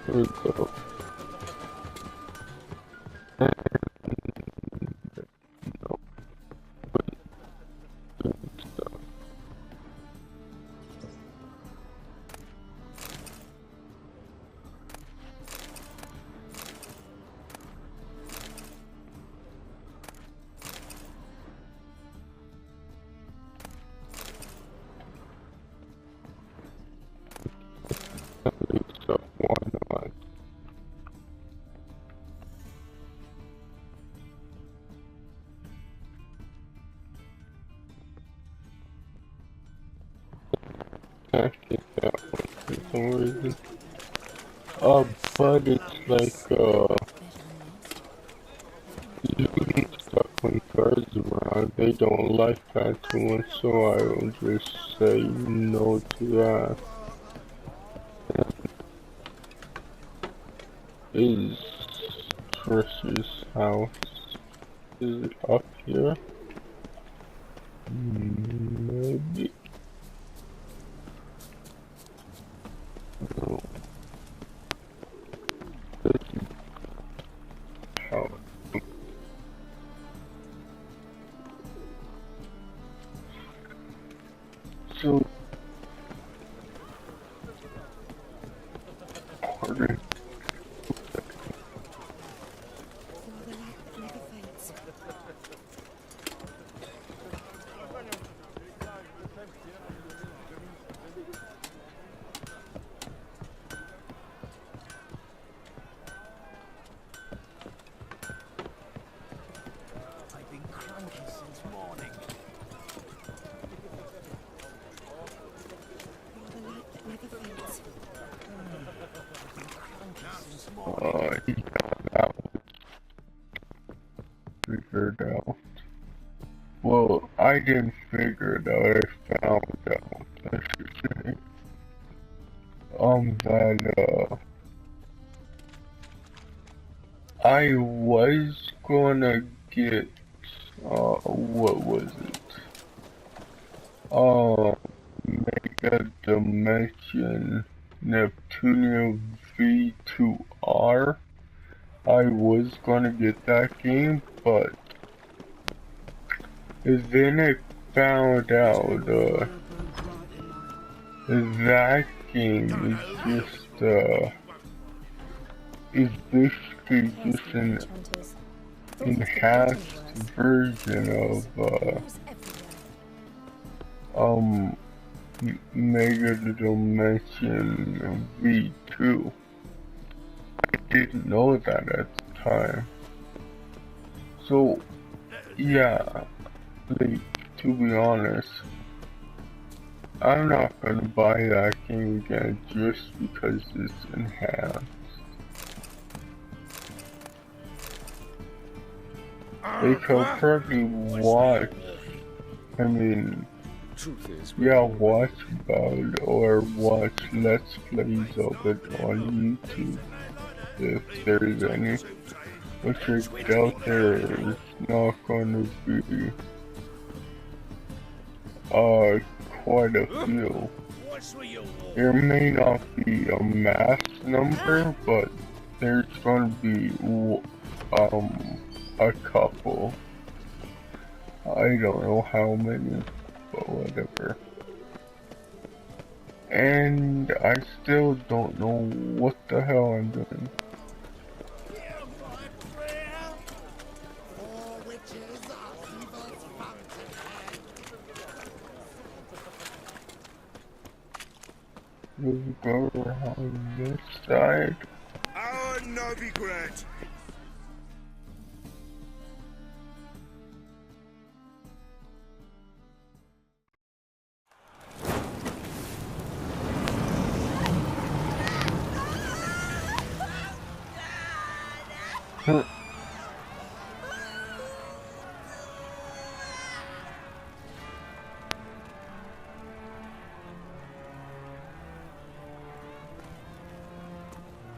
Here we go. So why not? I get that one for some reason. But it's like, you can stuck when cars around. They don't like that too much, so I will just say no to that. Is Trish's house? Is it up here? Maybe. No. This is house. So, pardon. He got that one figured out. Well, I didn't figure it out, I found out, I should say. That, I was gonna get, what was it? Mega Dimension Neptunia V2R. I was gonna get that game, but then I found out, that game is just, is basically just an enhanced version of, Mega Dimension V2. I didn't know that at the time. So, yeah, like, to be honest, I'm not gonna buy that game again just because it's enhanced. They could probably watch, I mean, yeah, watch about or watch Let's Plays of it on YouTube, if there is any, which I doubt there is not going to be, quite a few. There may not be a mass number, but there's going to be, a couple. I don't know how many, but whatever. And I still don't know what the hell I'm doing. We'll go around this side. Our Novigrad!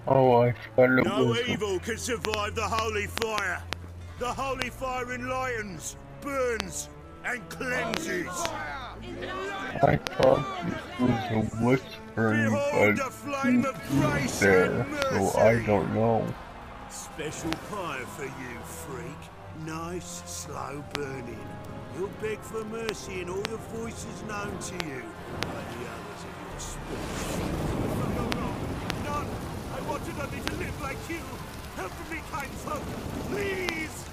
Oh, I thought it No was evil can survive the holy fire. The holy fire enlightens, burns, and cleanses. I thought it was a whispering, Behold but the flame of grace there, and so mercy! I don't know. Special pie for you, freak. Nice, slow burning. You'll beg for mercy in all the voices known to you, like the others of your species. No. None! I wanted only to live like you! Help me, kind folk! Please!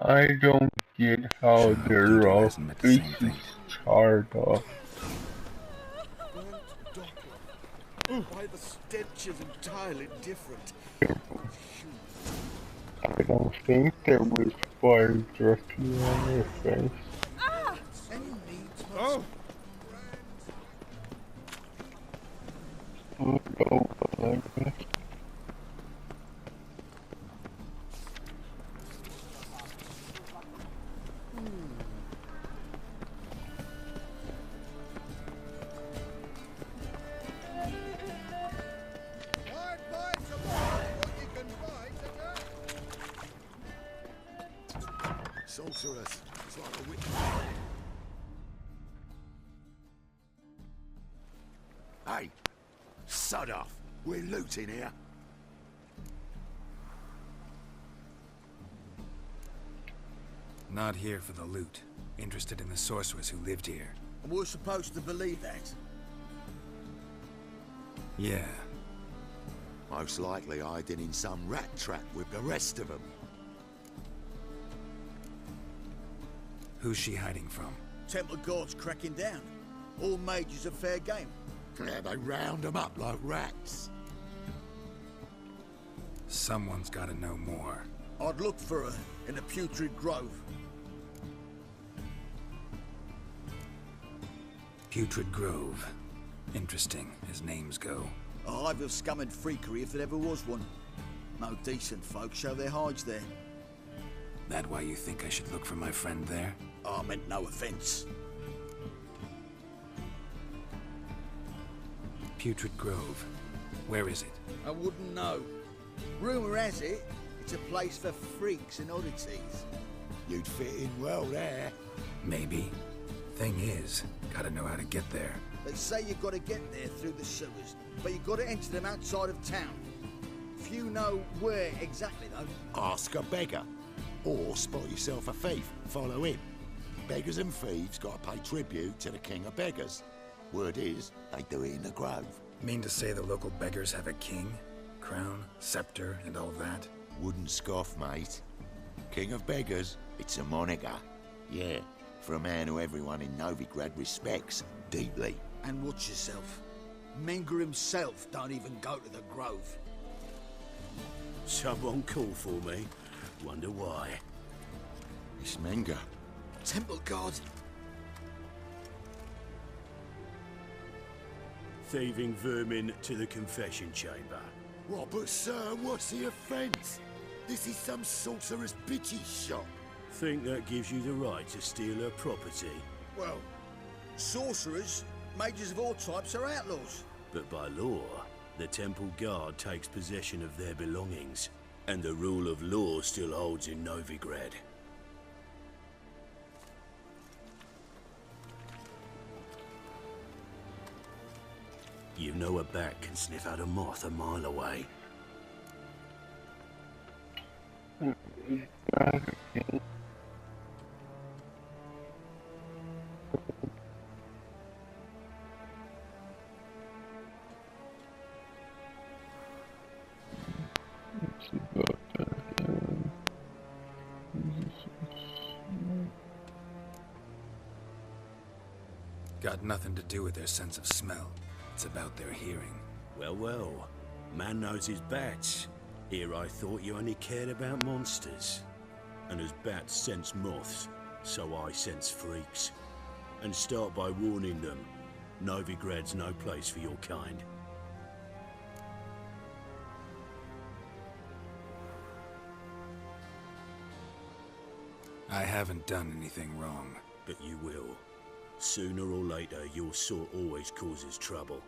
I don't get how their faces charred off. Why the stench is entirely different. I don't think there was fire directly on their face. Oh! Sorceress. It's like a witch. Hey, sod off. We're looting here. Not here for the loot. Interested in the sorceress who lived here. And we're supposed to believe that? Yeah. Most likely hiding in some rat trap with the rest of them. Who's she hiding from? Temple Guard's cracking down. All mages are fair game. Yeah, they round them up like rats. Someone's gotta know more. I'd look for her in the Putrid Grove. Putrid Grove. Interesting, as names go. A hive of scum and freakery if there ever was one. No decent folk show their hides there. That why you think I should look for my friend there? I meant no offense. Putrid Grove. Where is it? I wouldn't know. Rumour has it, it's a place for freaks and oddities. You'd fit in well there. Maybe. Thing is, gotta know how to get there. They say you've got to get there through the sewers, but you've got to enter them outside of town. Few know where exactly, though. Ask a beggar. Or spot yourself a thief. Follow him. Beggars and thieves got to pay tribute to the king of beggars. Word is, they do it in the grove. Mean to say the local beggars have a king? Crown, scepter, and all that? Wouldn't scoff, mate. King of beggars, it's a moniker. Yeah, for a man who everyone in Novigrad respects deeply. And watch yourself. Menger himself don't even go to the Grove. Someone called for me. Wonder why. It's Menger. Temple Guard. Thieving vermin to the confession chamber. What, but sir, what's the offence? This is some sorcerer's bitchy shop. Think that gives you the right to steal her property? Well, sorcerers, mages of all types are outlaws. But by law, the Temple Guard takes possession of their belongings. And the rule of law still holds in Novigrad. You know a bat can sniff out a moth a mile away. Got nothing to do with their sense of smell. It's about their hearing. Well, man knows his bats. Here I thought you only cared about monsters. And as bats sense moths, so I sense freaks. And start by warning them, Novigrad's no place for your kind. I haven't done anything wrong. But you will. Sooner or later, your sort always causes trouble.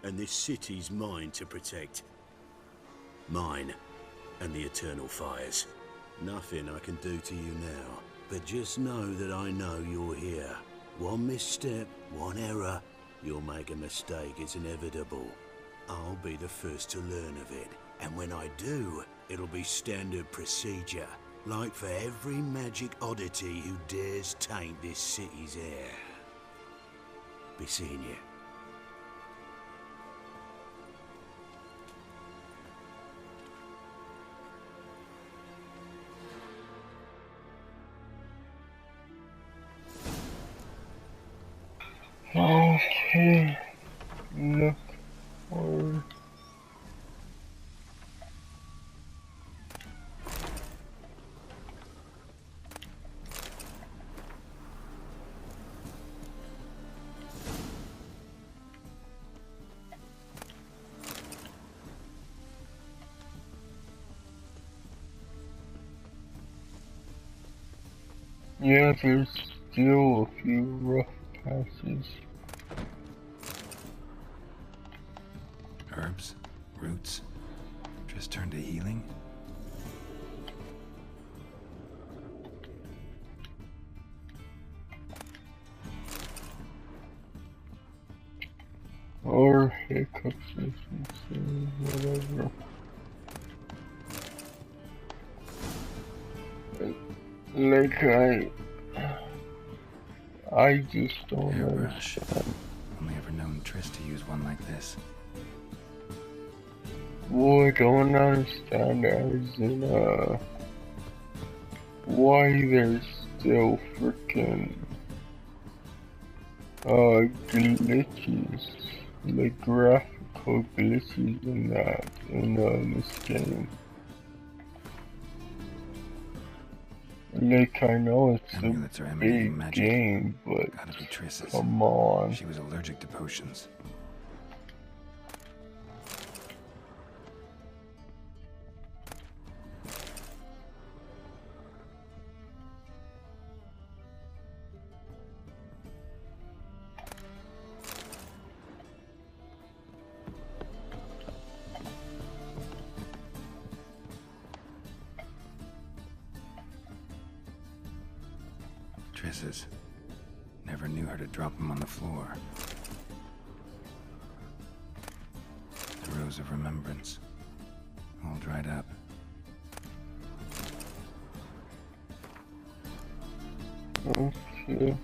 And this city's mine to protect. Mine. And the eternal fires. Nothing I can do to you now. But just know that I know you're here. One misstep, one error, you'll make a mistake, it's inevitable. I'll be the first to learn of it. And when I do, it'll be standard procedure. Like for every magic oddity who dares taint this city's air. Be seeing you. Okay. Look forward. Yeah, there's still a few rough passes. Herbs? Roots? Just turn to healing? Or hiccups or something, whatever. Like I just don't Hairbrush. understand. Only ever known Triss to use one like this. Well, I don't understand as in, why there's still frickin', glitches, like graphical glitches in this game. Like, I know it's Amulets are a emanating big magic. game, but Gotta be Triss's. come on. She was allergic to potions. Triss's. Never knew her to drop them on the floor. The Rose of Remembrance. All dried up. Okay.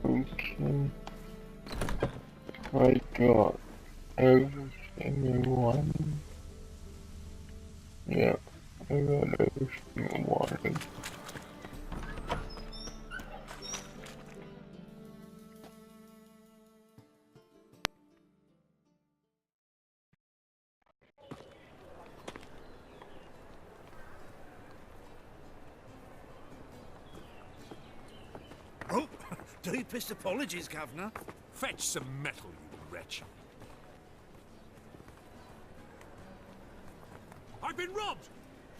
Okay. I got everything I wanted. Yeah, I got everything I wanted. Oh, deepest apologies, Governor. Fetch some metal, you wretch. I've been robbed!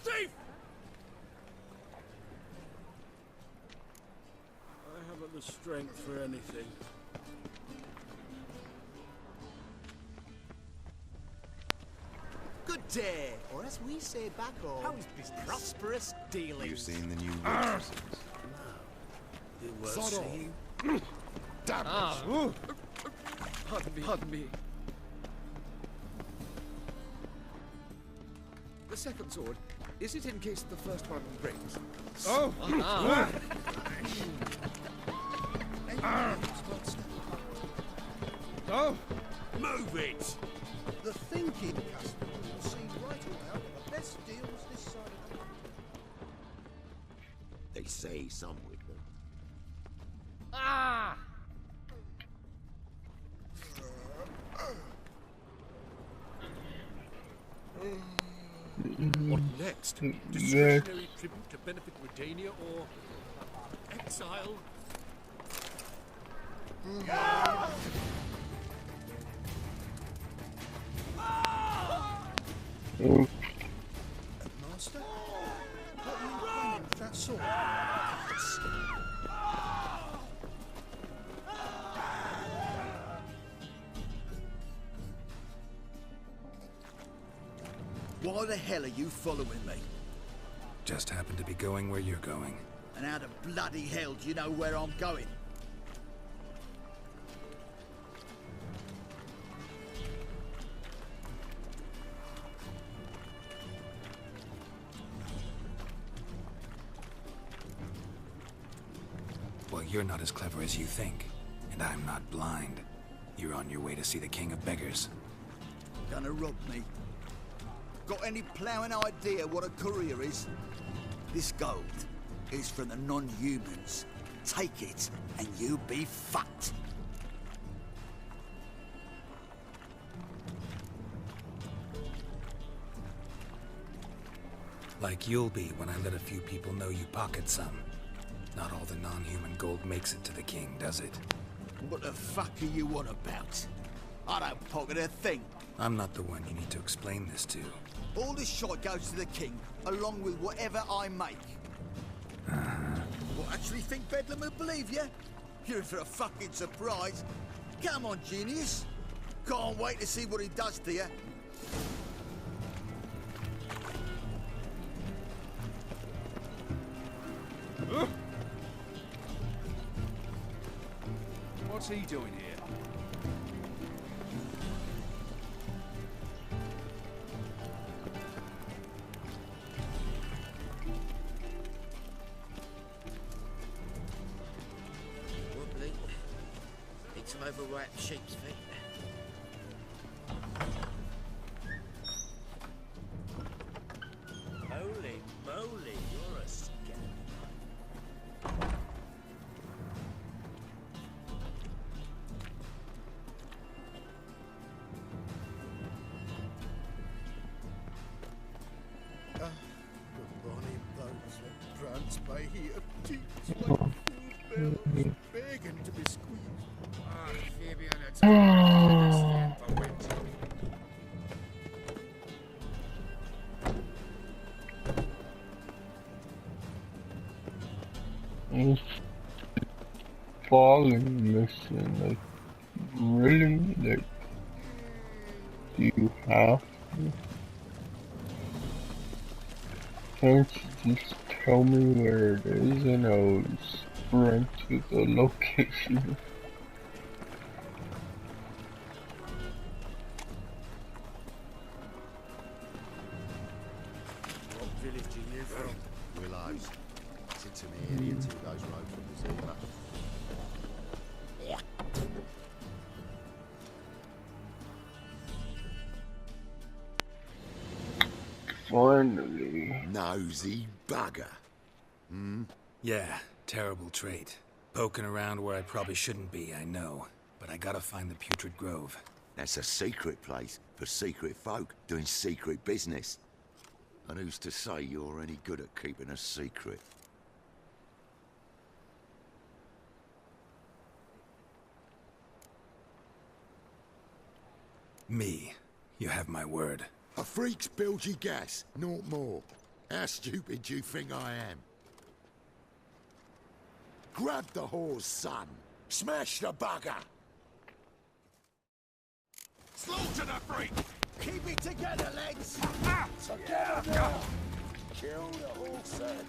Thief! I haven't the strength for anything. Good day, or as we say back home, How is business? prosperous dealing. You seen the new waitresses? It was Sod off. seeing. Damn it! Pardon me. The second sword, Is it in case the first one breaks? Oh! Oh! Move it! The thinking customer will see right about the best deals this side of the road. They say some with them. What next? Discretionary tribute to benefit Redania or exile? Oh, Master? What are you doing with that sword? Why the hell are you following me? Just happen to be going where you're going. And how the bloody hell do you know where I'm going? Well, you're not as clever as you think. And I'm not blind. You're on your way to see the King of Beggars. Gonna rob me? Got any ploughing idea what a courier is? This gold is from the non-humans. Take it, and you be fucked. Like you'll be when I let a few people know you pocket some. Not all the non-human gold makes it to the king, does it? What the fuck are you on about? I don't pocket a thing. I'm not the one you need to explain this to. All this shit goes to the king, along with whatever I make. What, actually think Bedlam will believe you? You're in for a fucking surprise. Come on, genius. Can't wait to see what he does to you. What's he doing here? Wobbly. Need some overripe sheep's feet. Holy moly, you're a scam. Bonnie bones that prance by here, cheeks like food bells, begging to be squeezed. Ah, Fabian, it's falling mission, like, really, like, do you have to? Can't you just tell me where it is and I'll sprint to the location? What village are you from? Willows. Sits in the area 2 goes road from the Zima. Finally. Nosy bugger. Yeah, terrible trait. Poking around where I probably shouldn't be, I know. But I gotta find the Putrid Grove. That's a secret place for secret folk doing secret business. And who's to say you're any good at keeping a secret? Me. You have my word. A freak's bilgy gas, naught more. How stupid do you think I am? Grab the whore's son. Smash the bugger. Slaughter the freak! Keep it together, lads! Together now. Kill the whore's son.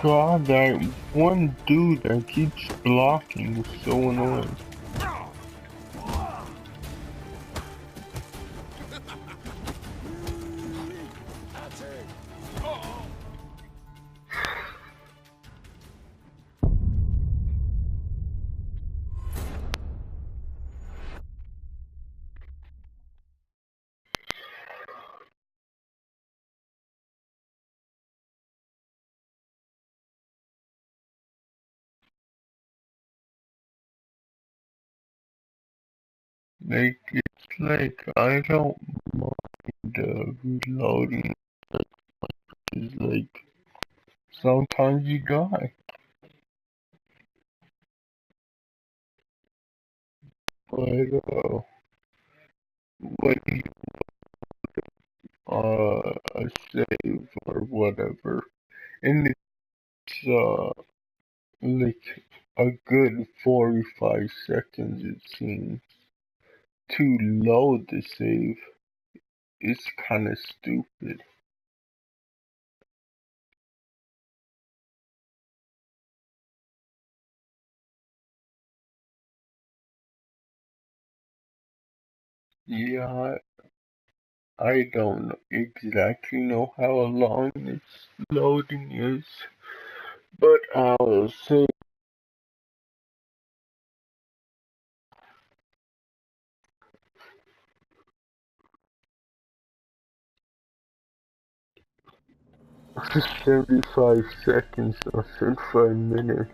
god, that one dude that keeps blocking is so annoying. Like, it's like, I don't mind reloading, it's like, sometimes you die. But, when you, save or whatever, and it's, like, a good 45 seconds it seems, to load the save, it's kinda stupid. Yeah, I don't exactly know how long its loading is, but I'll say 75 seconds or 35 minutes.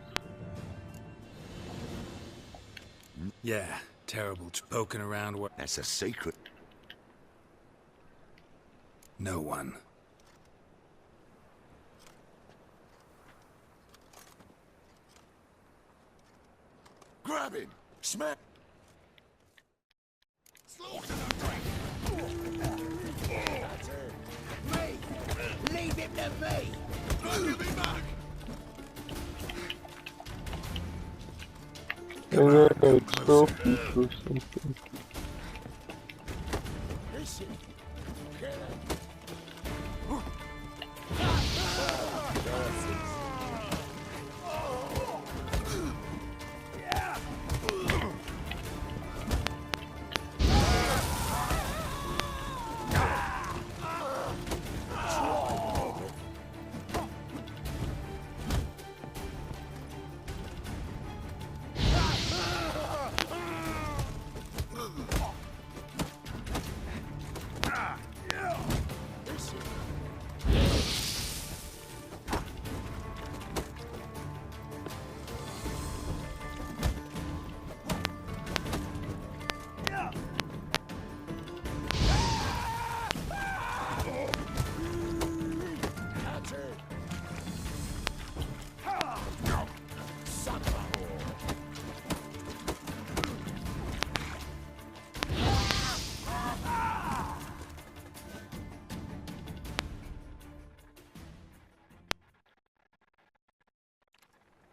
Yeah, terrible. Poking around where... That's a secret. No one. Grab him! Smack! Slaughter the freak! Me! Leave him to me! Give me back! And then a trophy for something. Listen. Get him.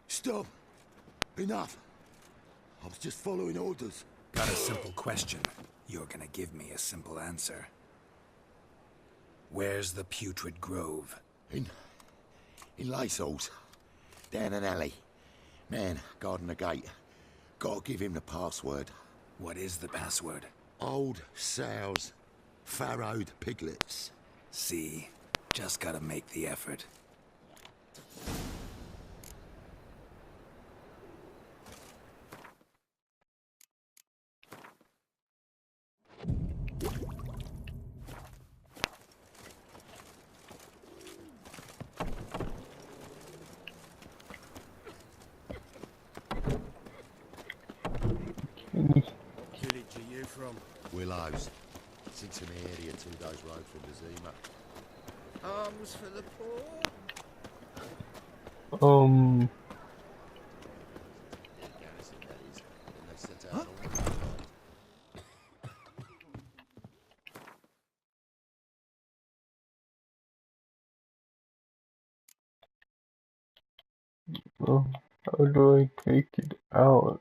Stop. Enough. I was just following orders. Got a simple question. You're gonna give me a simple answer. Where's the Putrid Grove? In Lysol's. Down an alley. Man, guarding the gate. Gotta give him the password. What is the password? Old sows. Farrowed piglets. See? Just gotta make the effort. Village are you from? Willows. Sits in the area 2 days' road from the Zima. Arms for the poor? Garrison, that is. Then they sent out an order. Oh, how do I take it out?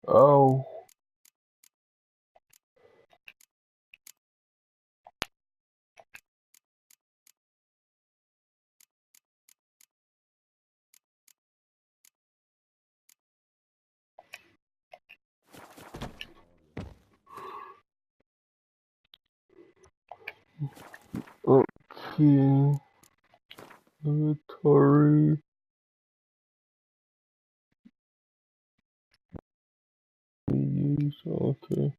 Oh. Okay. Inventory. Use, okay.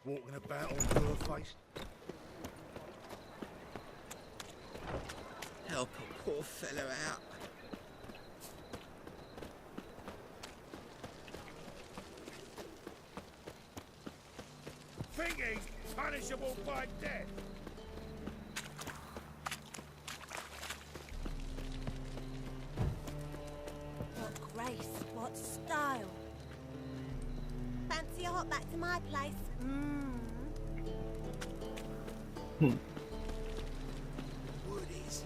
Walking about all fur-faced. Help a poor fellow out. Think he's punishable by death. What grace, what style. Fancy a hop back to my place? Woodies.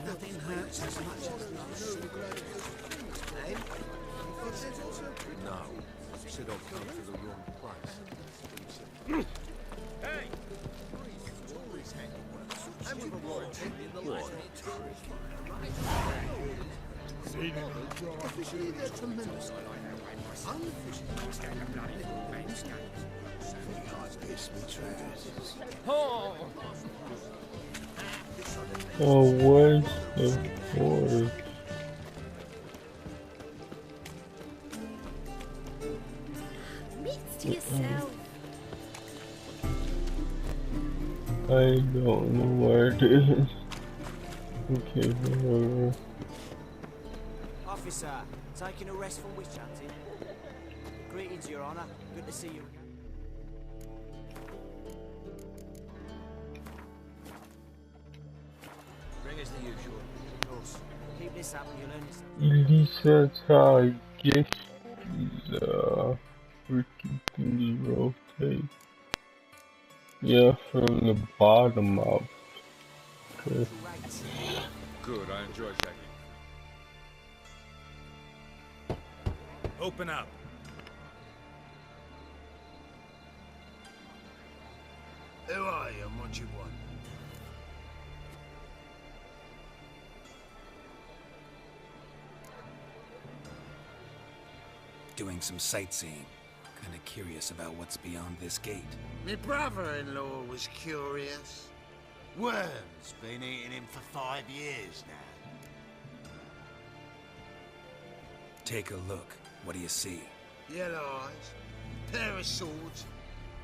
Nothing hurts as much as loss. Eh? No. Said I'd come to the wrong place. Hey! Oh, where's the forest? Meats to yourself. I don't know where it is. Okay, whatever. Officer, taking a rest from witch hunting. Greetings, Your Honor. Good to see you again. Bring us the usual. Of course. Keep this up and you'll learn this. At least that's how I get the freaking thingy rotate. Yeah, from the bottom up. Okay. Good, I enjoy checking. Open up. Who are you and what you want? Doing some sightseeing. Kinda curious about what's beyond this gate. My brother-in-law was curious. Worms been eating him for 5 years now. Take a look. What do you see? Yellow eyes, pair of swords,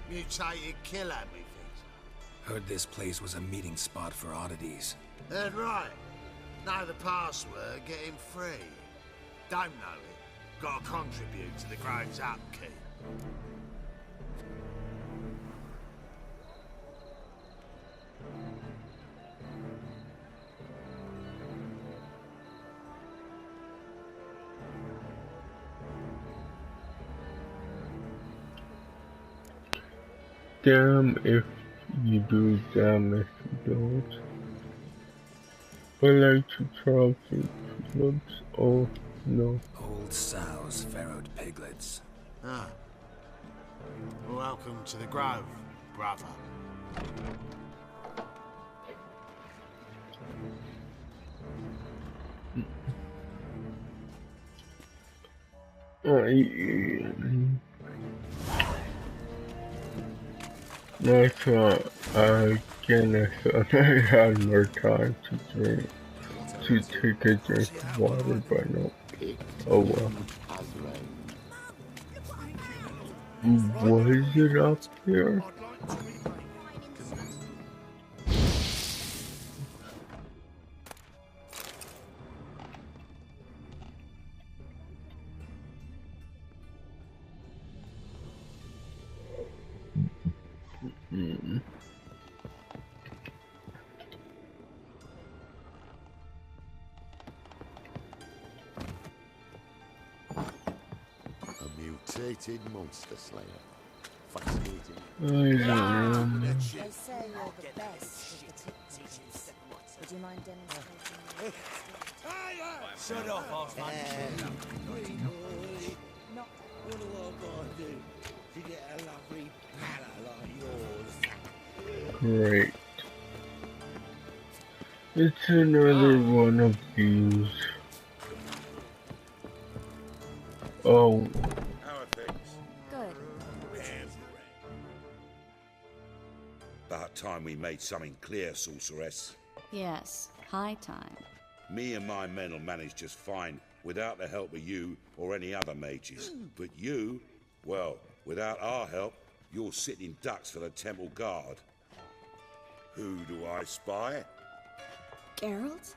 mutated killer, methinks. Heard this place was a meeting spot for oddities. Heard right. Know the password, get him free. Don't know it. Gotta contribute to the grove's upkeep. damn if you do, damn if you don't. I like to try piglets. Oh no. Old sows, farrowed piglets. Ah. Welcome to the Grove, brother. I thought I had more time to drink, to take a drink of water, but no. Oh well. Was it up here? Mutated monster slayer. Fascinating. I don't know. They say you're the best with the techniques. Would you mind demonstrating? Shut off, Osman. Not What do I gotta do to get a lovely palate like yours? Great. It's another one of these. Oh. How are things? good. About time we made something clear, sorceress. Yes, high time. Me and my men will manage just fine without the help of you or any other mages. But you, well, without our help, you're sitting ducks for the temple guard. Who do I spy? Geralt?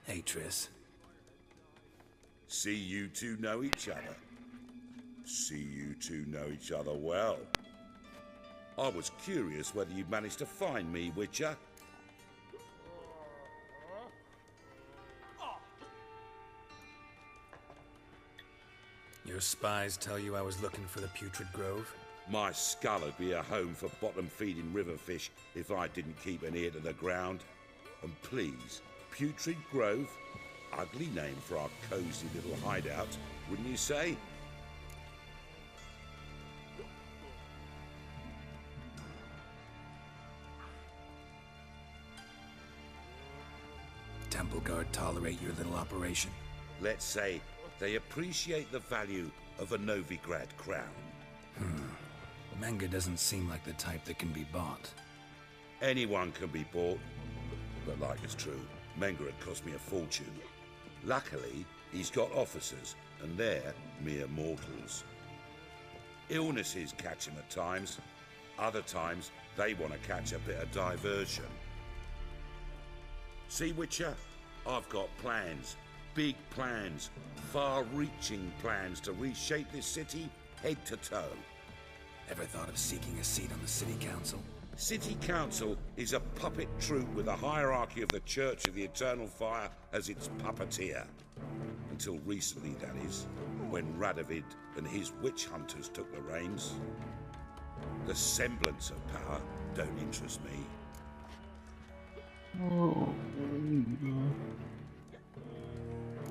Hey, Triss. See you two know each other. See you two know each other well. I was curious whether you'd managed to find me, Witcher. Your spies tell you I was looking for the Putrid Grove? My skull would be a home for bottom-feeding river fish if I didn't keep an ear to the ground. And please, Putrid Grove? Ugly name for our cozy little hideout, wouldn't you say? Temple Guard tolerate your little operation? Let's say they appreciate the value of a Novigrad crown. Menga doesn't seem like the type that can be bought. Anyone can be bought, but like it's true, Menga had cost me a fortune. Luckily, he's got officers, and they're mere mortals. Illnesses catch him at times. Other times, they want to catch a bit of diversion. See, Witcher? I've got plans. Big plans. Far-reaching plans to reshape this city head to toe. Ever thought of seeking a seat on the City Council? City Council is a puppet troupe with a hierarchy of the Church of the Eternal Fire as its puppeteer. Until recently, that is, when Radovid and his witch hunters took the reins. The semblance of power don't interest me.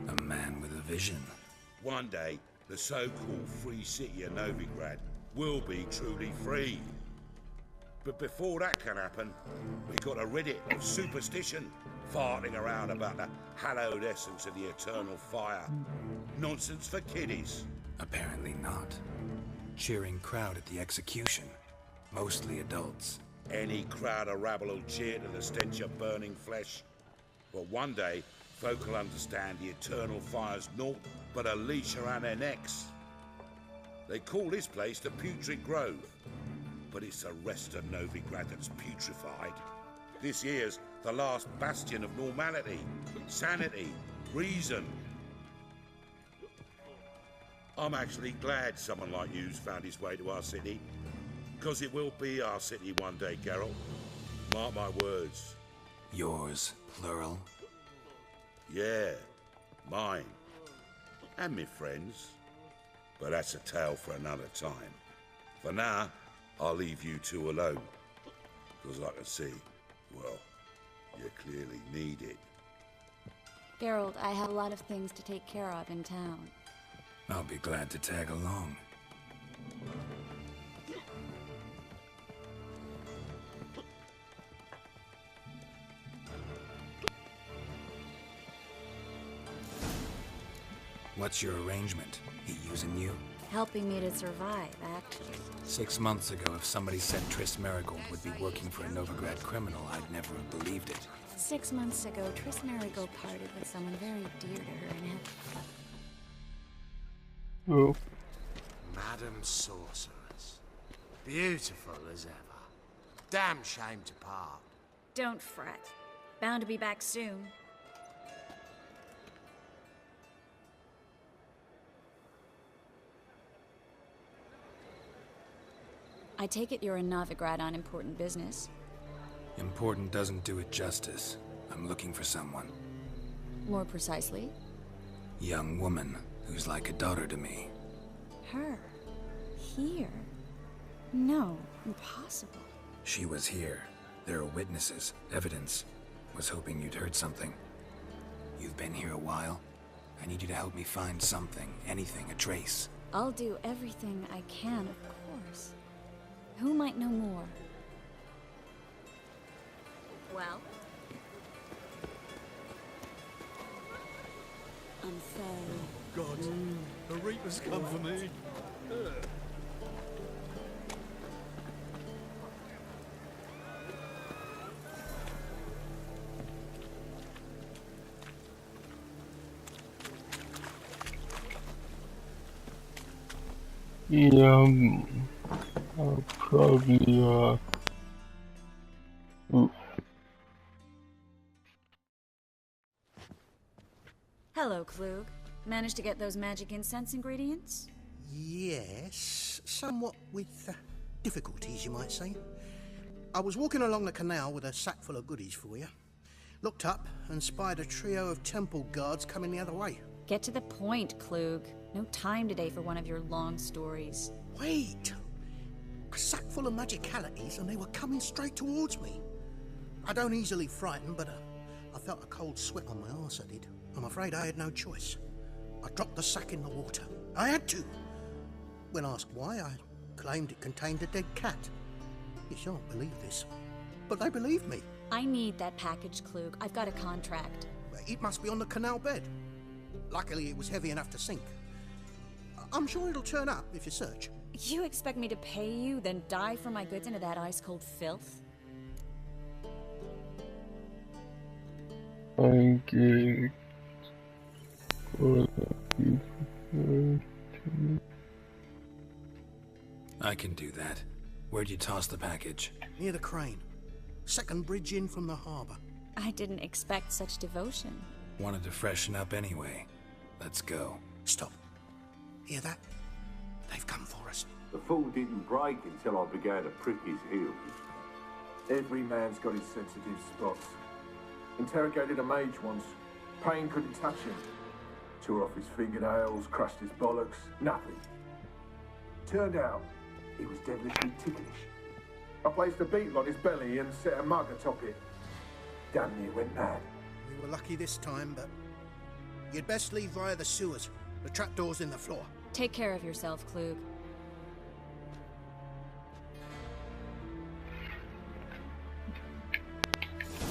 A man with a vision. One day, the so-called free city of Novigrad will be truly free. But before that can happen, we've got to rid it of superstition, farting around about the hallowed essence of the eternal fire. Nonsense for kiddies. Apparently not. Cheering crowd at the execution. Mostly adults. Any crowd of rabble will cheer to the stench of burning flesh. But one day, folk will understand the eternal fire's naught but a leash around their necks. They call this place the Putrid Grove, but it's the rest of Novigrad that's putrefied. This here's the last bastion of normality, sanity, reason. I'm actually glad someone like you's found his way to our city, because it will be our city one day, Geralt. Mark my words. Yours, plural? Yeah, mine. And me friends. But that's a tale for another time. For now, I'll leave you two alone. Because I can see, well, you clearly need it. Geralt, I have a lot of things to take care of in town. I'll be glad to tag along. What's your arrangement? He using you? Helping me to survive, actually. 6 months ago, if somebody said Triss Merigold would be working for a Novigrad criminal, I'd never have believed it. 6 months ago, Triss Merigold parted with someone very dear to her and had... Oh. Madam Sorceress. Beautiful as ever. Damn shame to part. Don't fret. Bound to be back soon. I take it you're a Novigrad on important business. Important doesn't do it justice. I'm looking for someone. More precisely? Young woman who's like a daughter to me. Her? Here? No, impossible. She was here. There are witnesses, evidence. Was hoping you'd heard something. You've been here a while. I need you to help me find something, anything, a trace. I'll do everything I can, of course. Who might know more? Well? Unfair. God, the Reapers come for me. Yeah, I'll probably, ooh. Hello, Klug. Managed to get those magic incense ingredients? Yes, somewhat with difficulties, you might say. I was walking along the canal with a sack full of goodies for you. Looked up and spied a trio of temple guards coming the other way. Get to the point, Klug. No time today for one of your long stories. Wait! A sack full of magicalities and they were coming straight towards me. I don't easily frighten, but I felt a cold sweat on my arse, I did. I'm afraid I had no choice. I dropped the sack in the water. I had to. When asked why, I claimed it contained a dead cat. You shan't believe this, but they believed me. I need that package, Klug. I've got a contract. It must be on the canal bed. Luckily, it was heavy enough to sink. I'm sure it'll turn up if you search. You expect me to pay you, then dive for my goods into that ice-cold filth? Thank you for the I can do that. Where'd you toss the package? Near the crane. Second bridge in from the harbor. I didn't expect such devotion. Wanted to freshen up anyway. Let's go. Stop. Hear that? They've come for us. The fall didn't break until I began to prick his heels. Every man's got his sensitive spots. Interrogated a mage once. Pain couldn't touch him. Tore off his fingernails, crushed his bollocks, nothing. Turned out, he was devilishly ticklish. I placed a beetle on his belly and set a mug atop it. Damn near went mad. We were lucky this time, but you'd best leave via the sewers. The trapdoor's in the floor. Take care of yourself, Klug.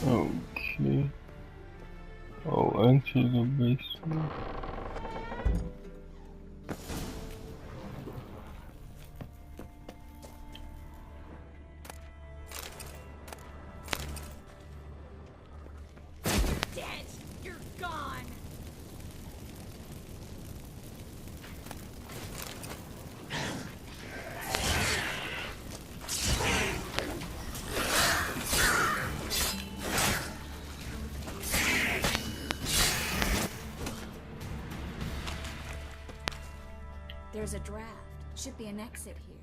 Okay. I'll enter the basement. Dead! You're gone! There's a draft. Should be an exit here.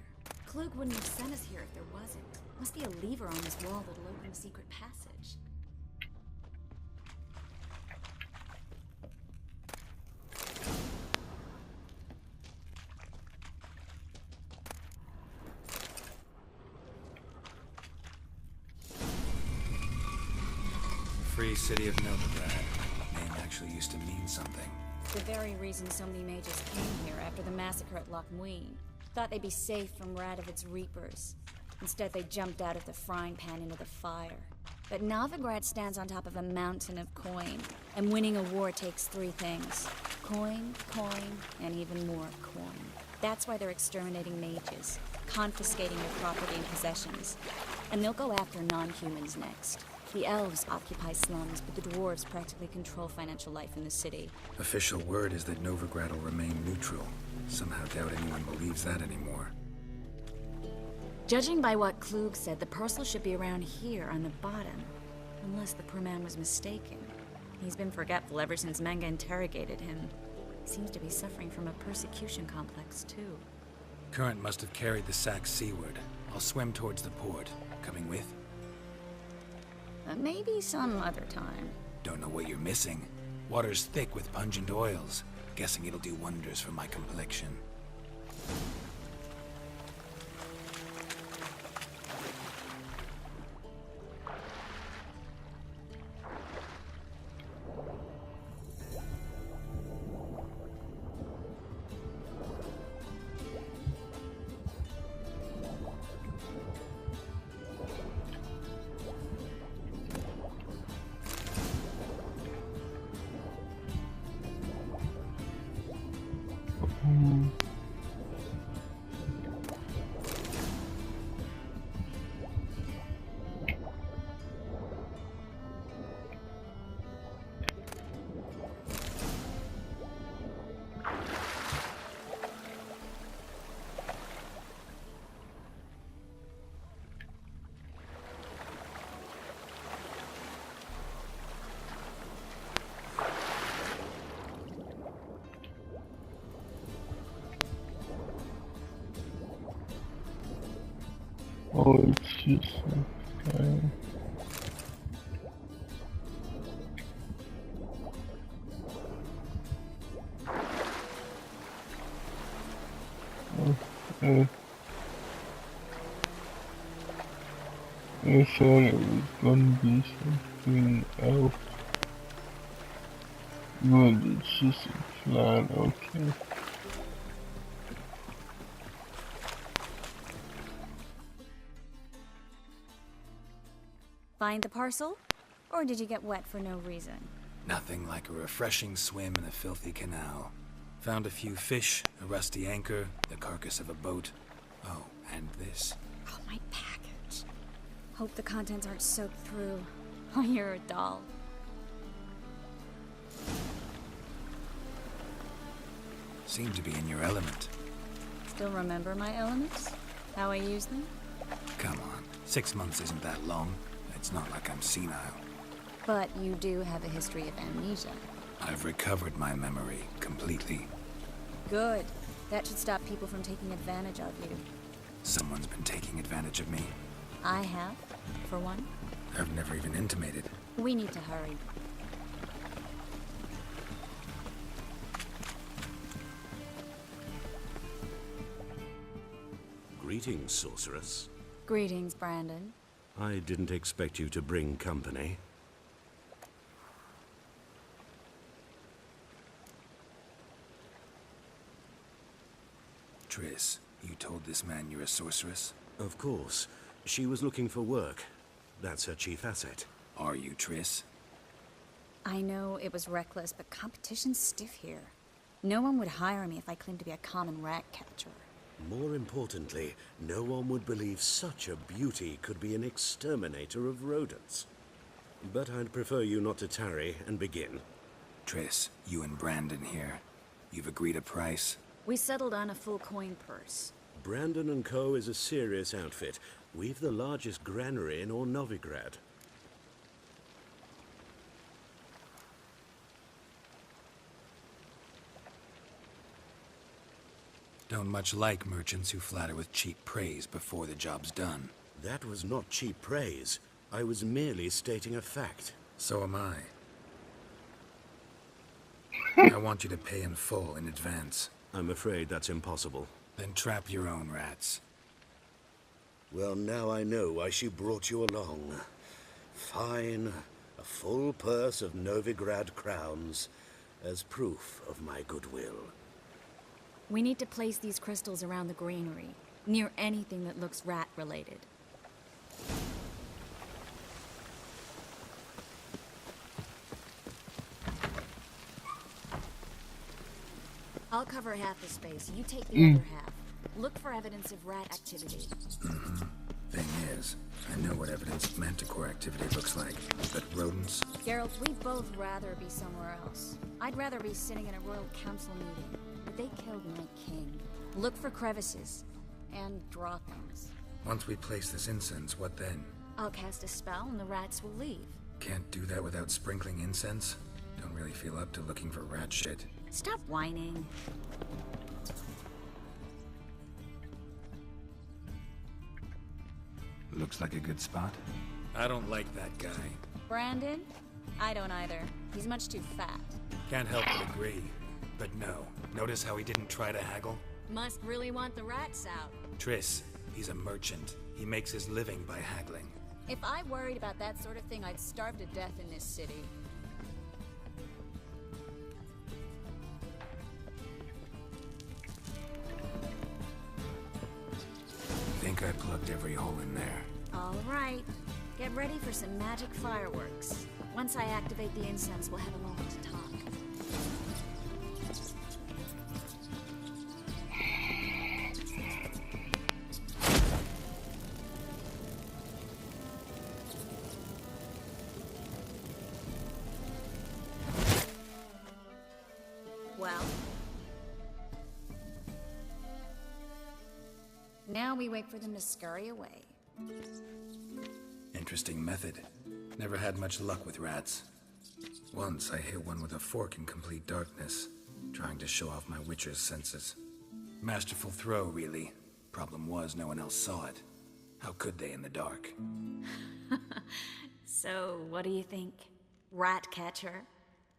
Klug wouldn't have sent us here if there wasn't. Must be a lever on this wall that'll open a secret passage. free city of Novigrad. Name actually used to mean something. The very reason so many mages came here after the massacre at Loch Muin. Thought they'd be safe from Radovid's reapers. Instead, they jumped out of the frying pan into the fire. But Novigrad stands on top of a mountain of coin, and winning a war takes three things. Coin, coin, and even more coin. That's why they're exterminating mages, confiscating their property and possessions. And they'll go after non-humans next. The elves occupy slums, but the dwarves practically control financial life in the city. Official word is that Novigrad will remain neutral. Somehow doubt anyone believes that anymore. Judging by what Klug said, the parcel should be around here on the bottom. Unless the poor man was mistaken. He's been forgetful ever since Manga interrogated him. He seems to be suffering from a persecution complex, too. Current must have carried the sack seaward. I'll swim towards the port. Coming with? Maybe some other time. Don't know what you're missing. Water's thick with pungent oils. Guessing it'll do wonders for my complexion. Oh, it's just okay. Okay. I thought it was gonna be something else. But it's just a flat, okay. Find the parcel? Or did you get wet for no reason? Nothing like a refreshing swim in a filthy canal. Found a few fish, a rusty anchor, the carcass of a boat. Oh, and this. Oh, my package. Hope the contents aren't soaked through. Oh, you're a doll. Seem to be in your element. Still remember my elements? How I use them? Come on, 6 months isn't that long. It's not like I'm senile. But you do have a history of amnesia. I've recovered my memory completely. Good. That should stop people from taking advantage of you. Someone's been taking advantage of me. I have, for one. I've never even intimated. We need to hurry. Greetings, sorceress. Greetings, Brandon. I didn't expect you to bring company. Triss, you told this man you're a sorceress? Of course. She was looking for work. That's her chief asset. Are you, Triss? I know it was reckless, but competition's stiff here. No one would hire me if I claimed to be a common rat catcher. More importantly, no one would believe such a beauty could be an exterminator of rodents. But I'd prefer you not to tarry and begin. Triss, you and Brandon here. You've agreed a price? We settled on a full coin purse. Brandon & Co. is a serious outfit. We've the largest granary in all Novigrad. Don't much like merchants who flatter with cheap praise before the job's done. That was not cheap praise. I was merely stating a fact. So am I. I want you to pay in full in advance. I'm afraid that's impossible. Then trap your own rats. Well, now I know why she brought you along. Fine. A full purse of Novigrad crowns as proof of my goodwill. We need to place these crystals around the granary, near anything that looks rat-related. I'll cover half the space, you take the other half. Look for evidence of rat activity. Thing is, I know what evidence of manticore activity looks like, but rodents? Geralt, we'd both rather be somewhere else. I'd rather be sitting in a royal council meeting, but they killed my king. Look for crevices, and draw things. Once we place this incense, what then? I'll cast a spell and the rats will leave. Can't do that without sprinkling incense? Don't really feel up to looking for rat shit. Stop whining. Looks like a good spot. I don't like that guy. Brandon? I don't either. He's much too fat. Can't help but agree. But no. Notice how he didn't try to haggle? Must really want the rats out. Triss, he's a merchant. He makes his living by haggling. If I worried about that sort of thing, I'd starve to death in this city. Think I plugged every hole in there. All right. Get ready for some magic fireworks. Once I activate the incense, we'll have a moment to talk. Well? Now we wait for them to scurry away. Interesting method. Never had much luck with rats. Once I hit one with a fork in complete darkness, trying to show off my witcher's senses. Masterful throw, really. Problem was, no one else saw it. How could they in the dark? So, what do you think? Rat catcher?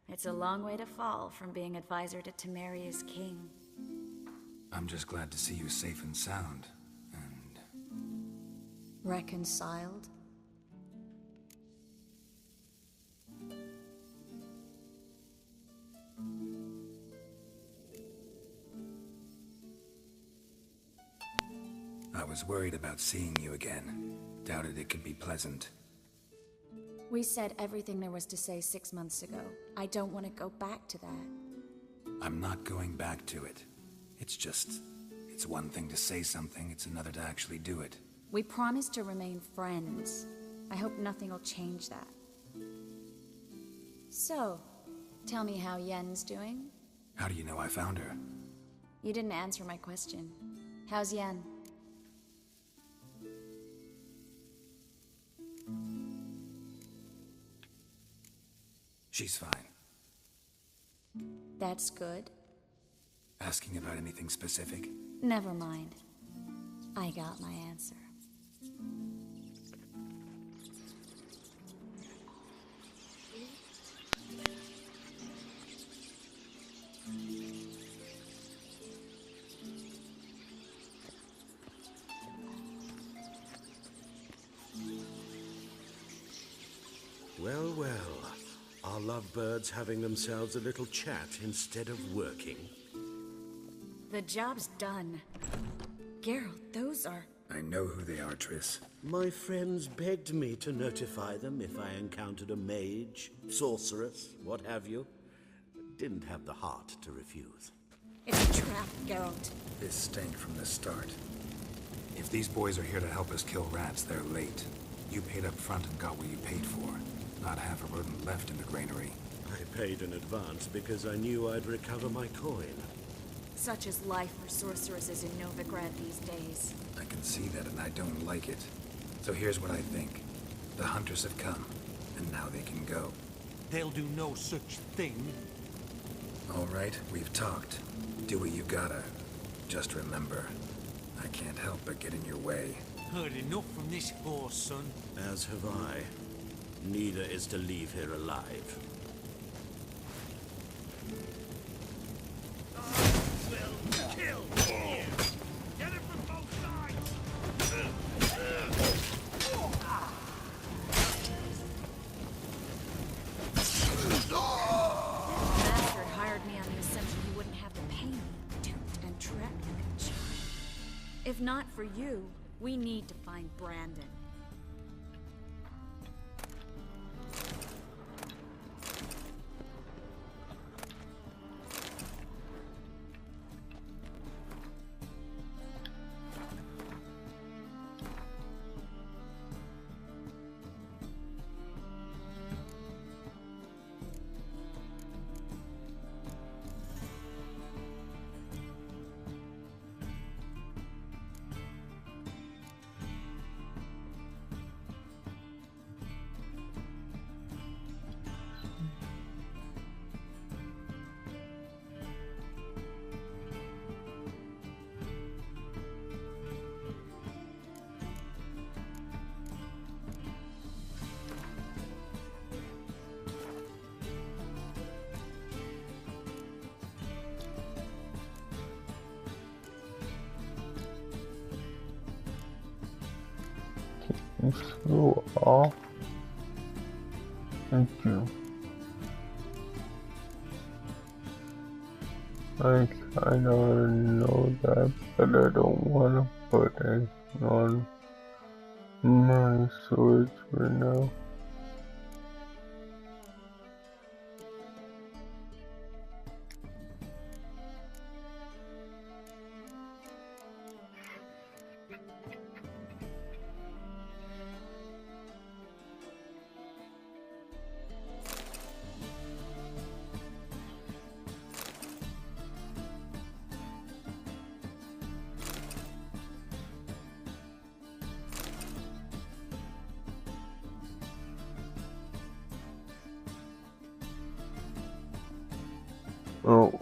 It's a long way to fall from being advisor to Temeria's king. I'm just glad to see you safe and sound. Reconciled? I was worried about seeing you again. Doubted it could be pleasant. We said everything there was to say 6 months ago. I don't want to go back to that. I'm not going back to it. It's one thing to say something, it's another to actually do it. We promised to remain friends. I hope nothing will change that. So, tell me how Yen's doing? How do you know I found her? You didn't answer my question. How's Yen? She's fine. That's good. Asking about anything specific? Never mind. I got my answer. Well, well. Are lovebirds having themselves a little chat instead of working? The job's done. Geralt, those are... I know who they are, Triss. My friends begged me to notify them if I encountered a mage, sorceress, what have you. Didn't have the heart to refuse. It's a trap, Geralt. This stank from the start. If these boys are here to help us kill rats, they're late. You paid up front and got what you paid for. Not half a rodent left in the granary. I paid in advance because I knew I'd recover my coin. Such is life for sorceresses in Novigrad these days. I can see that and I don't like it. So here's what I think. The hunters have come, and now they can go. They'll do no such thing. All right, we've talked. Do what you gotta. Just remember, I can't help but get in your way. Heard enough from this horse, son. As have I. Neither is to leave here alive. Kill! Get it from both sides! If not for you, we need to find Brandon. It's so off. Thank you. I kind of know that, but I don't want to put anything on my Switch right now. Oh.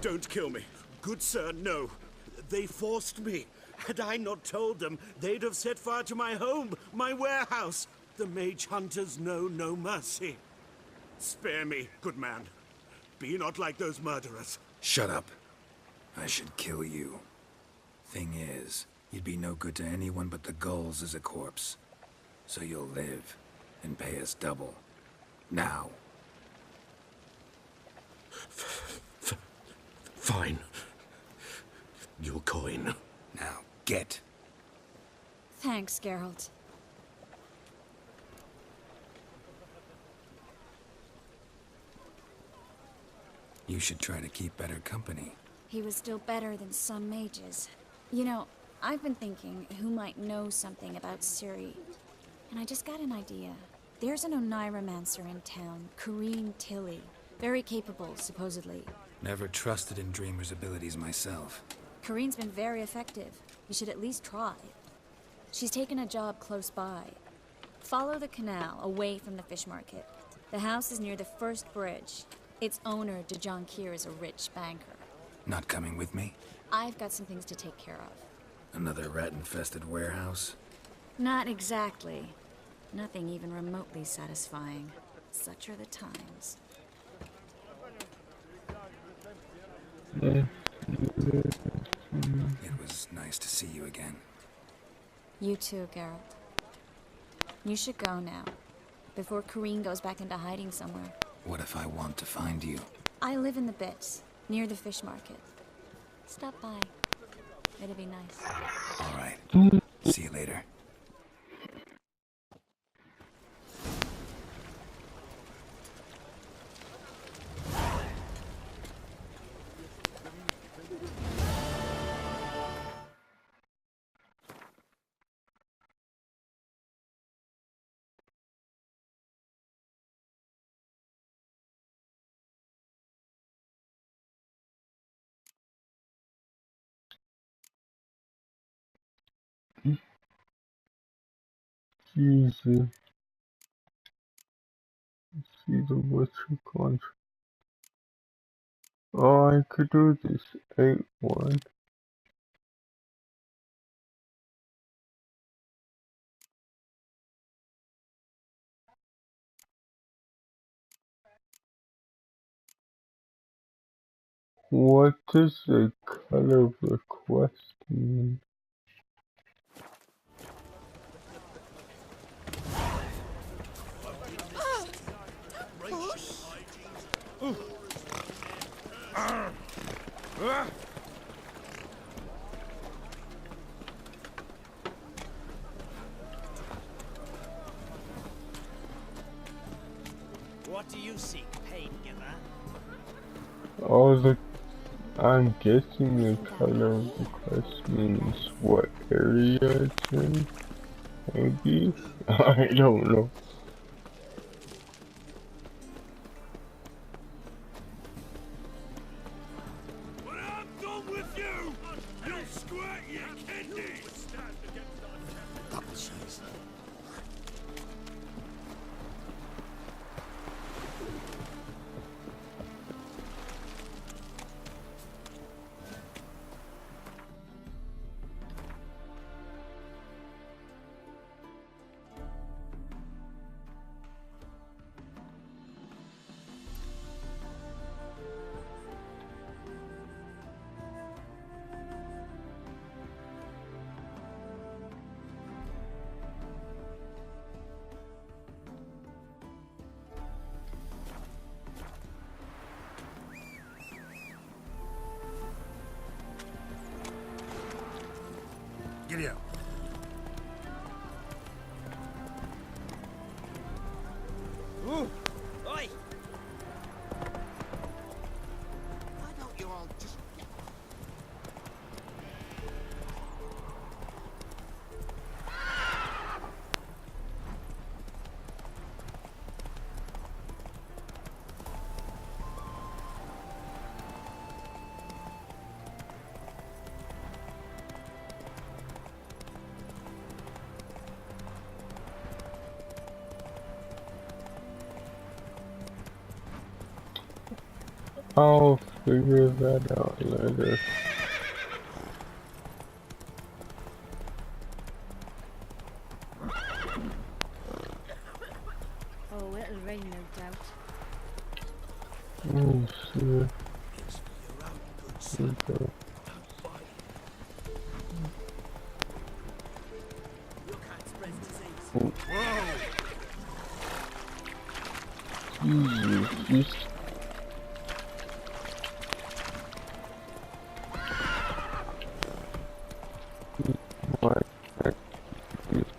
Don't kill me. Good sir, no. They forced me. Had I not told them, they'd have set fire to my home, my warehouse. The mage hunters know no mercy. Spare me, good man. Be not like those murderers. Shut up. I should kill you. Thing is, you'd be no good to anyone but the gulls as a corpse. So you'll live and pay us double. Now. Fine. Your coin. Now, get. Thanks, Geralt. You should try to keep better company. He was still better than some mages. You know, I've been thinking who might know something about Ciri. And I just got an idea. There's an Oneiromancer in town, Corrine Tilly. Very capable, supposedly. Never trusted in Dreamer's abilities myself. Corrine's been very effective. You should at least try. She's taken a job close by. Follow the canal, away from the fish market. The house is near the first bridge. Its owner, Dejon Kier, is a rich banker. Not coming with me? I've got some things to take care of. Another rat-infested warehouse? Not exactly. Nothing even remotely satisfying. Such are the times. It was nice to see you again. You too, Geralt. You should go now, before Corrine goes back into hiding somewhere. What if I want to find you? I live in the Bits, near the fish market. Stop by. It'll be nice. All right. See you later. Jesus. see the Witcher contract. Oh, I could do this 8-1. What does the color request mean? What do you seek, pain giver? Oh, I'm guessing the color request means what area it's in. Maybe? I don't know. When I'm done with you, you'll squirt your kidneys! Giddy up. Ooh! Oi! Why don't you all just... I'll figure that out later. Oh, it'll rain, no doubt. Oh, shit. Okay. Oh. Jesus,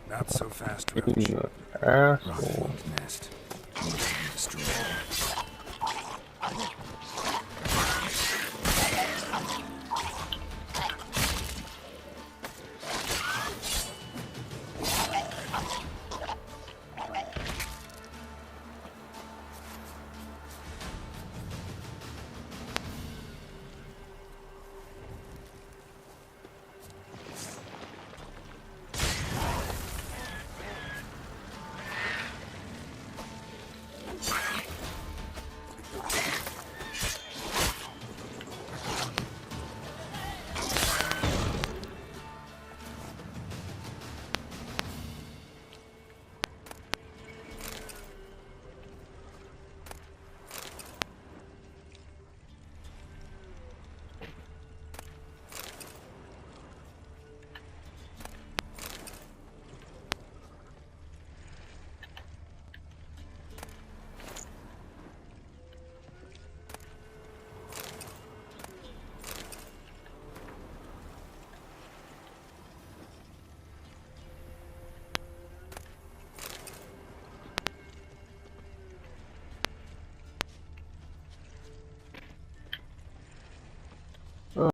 Not so fast, Roach. Roach. Asshole.